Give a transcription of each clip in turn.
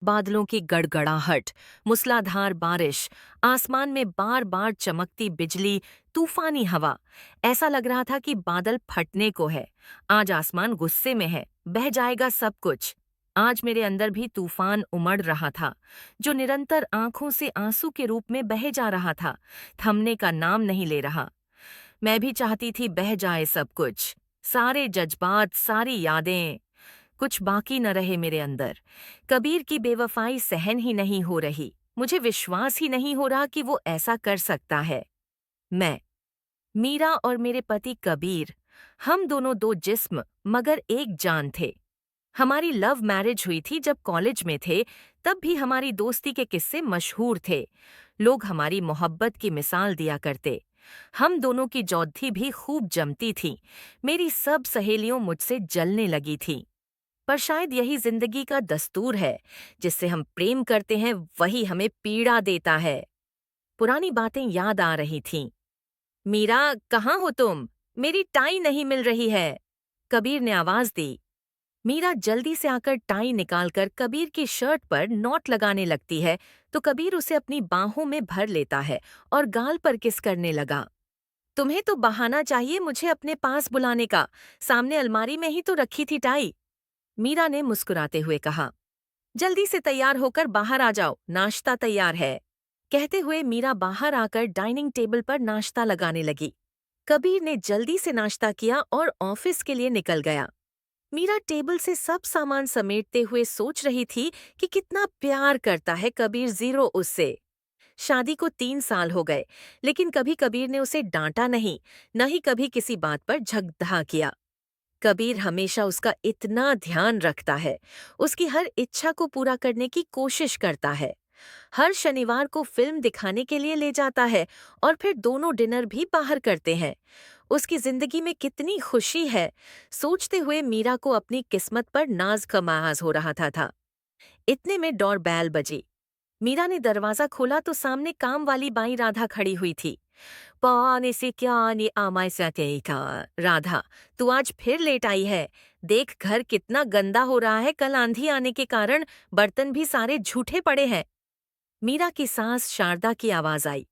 बादलों की गड़गड़ाहट, मूसलाधार बारिश, आसमान में बार बार चमकती बिजली, तूफानी हवा। ऐसा लग रहा था कि बादल फटने को है। आज आसमान गुस्से में है, बह जाएगा सब कुछ। आज मेरे अंदर भी तूफान उमड़ रहा था, जो निरंतर आंखों से आंसू के रूप में बहे जा रहा था, थमने का नाम नहीं ले रहा। मैं भी चाहती थी बह जाए सब कुछ, सारे जज्बात, सारी यादें। कुछ बाकी न रहे मेरे अंदर। कबीर की बेवफाई सहन ही नहीं हो रही। मुझे विश्वास ही नहीं हो रहा कि वो ऐसा कर सकता है। मैं, मीरा और मेरे पति कबीर, हम दोनों दो जिस्म मगर एक जान थे। हमारी लव मैरिज हुई थी जब कॉलेज में थे, तब भी हमारी दोस्ती के किस्से मशहूर थे। लोग हमारी मोहब्बत की मिसाल दिया करते। हम दोनों की जौधी भी खूब जमती थी। मेरी सब सहेलियों मुझसे जलने लगी थी। पर शायद यही जिंदगी का दस्तूर है। जिससे हम प्रेम करते हैं वही हमें पीड़ा देता है। पुरानी बातें याद आ रही थीं। मीरा, कहाँ हो तुम? मेरी टाई नहीं मिल रही है। कबीर ने आवाज दी। मीरा जल्दी से आकर टाई निकालकर कबीर की शर्ट पर नॉट लगाने लगती है, तो कबीर उसे अपनी बाहों में भर लेता है और गाल पर किस करने लगा। तुम्हें तो बहाना चाहिए मुझे अपने पास बुलाने का। सामने अलमारी में ही तो रखी थी टाई। मीरा ने मुस्कुराते हुए कहा। जल्दी से तैयार होकर बाहर आ जाओ, नाश्ता तैयार है। कहते हुए मीरा बाहर आकर डाइनिंग टेबल पर नाश्ता लगाने लगी। कबीर ने जल्दी से नाश्ता किया और ऑफिस के लिए निकल गया। मीरा टेबल से सब सामान समेटते हुए सोच रही थी कि कितना प्यार करता है कबीर जीरो उससे। शादी को 3 साल हो गए, लेकिन कभी कबीर ने उसे डांटा नहीं, न ही कभी किसी बात पर झगड़ा किया। कबीर हमेशा उसका इतना ध्यान रखता है, उसकी हर इच्छा को पूरा करने की कोशिश करता है। हर शनिवार को फिल्म दिखाने के लिए ले जाता है और फिर दोनों डिनर भी बाहर करते हैं। उसकी जिंदगी में कितनी खुशी है, सोचते हुए मीरा को अपनी किस्मत पर नाज कमाज हो रहा था। इतने में डोरबेल बजी। मीरा ने दरवाजा खोला तो सामने काम वाली बाई राधा खड़ी हुई थी। पानी से क्या नी आमाय का। राधा, तू आज फिर लेट आई है। देख घर कितना गंदा हो रहा है, कल आंधी आने के कारण बर्तन भी सारे झूठे पड़े हैं। मीरा की सास शारदा की आवाज आई।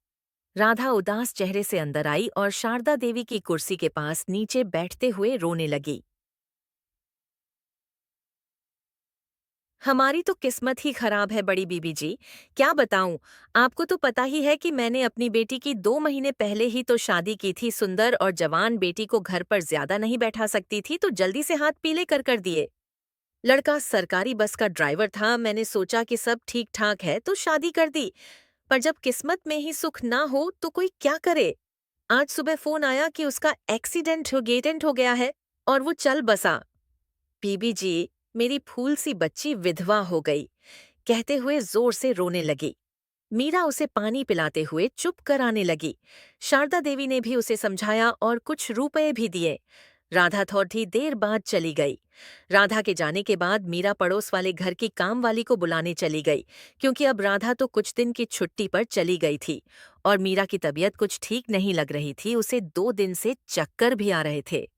राधा उदास चेहरे से अंदर आई और शारदा देवी की कुर्सी के पास नीचे बैठते हुए रोने लगी। हमारी तो किस्मत ही खराब है बड़ी बीबी जी। क्या बताऊं, आपको तो पता ही है कि मैंने अपनी बेटी की 2 महीने पहले ही तो शादी की थी। सुंदर और जवान बेटी को घर पर ज्यादा नहीं बैठा सकती थी तो जल्दी से हाथ पीले कर दिए। लड़का सरकारी बस का ड्राइवर था। मैंने सोचा कि सब ठीक ठाक है तो शादी कर दी। पर जब किस्मत में ही सुख ना हो तो कोई क्या करे। आज सुबह फोन आया कि उसका एक्सीडेंट हो गया है और वो चल बसा। बीबी जी, मेरी फूल सी बच्ची विधवा हो गई, कहते हुए जोर से रोने लगी। मीरा उसे पानी पिलाते हुए चुप कराने लगी। शारदा देवी ने भी उसे समझाया और कुछ रुपए भी दिए। राधा थोड़ी देर बाद चली गई। राधा के जाने के बाद मीरा पड़ोस वाले घर की काम वाली को बुलाने चली गई, क्योंकि अब राधा तो कुछ दिन की छुट्टी पर चली गई थी और मीरा की तबीयत कुछ ठीक नहीं लग रही थी। उसे 2 दिन से चक्कर भी आ रहे थे।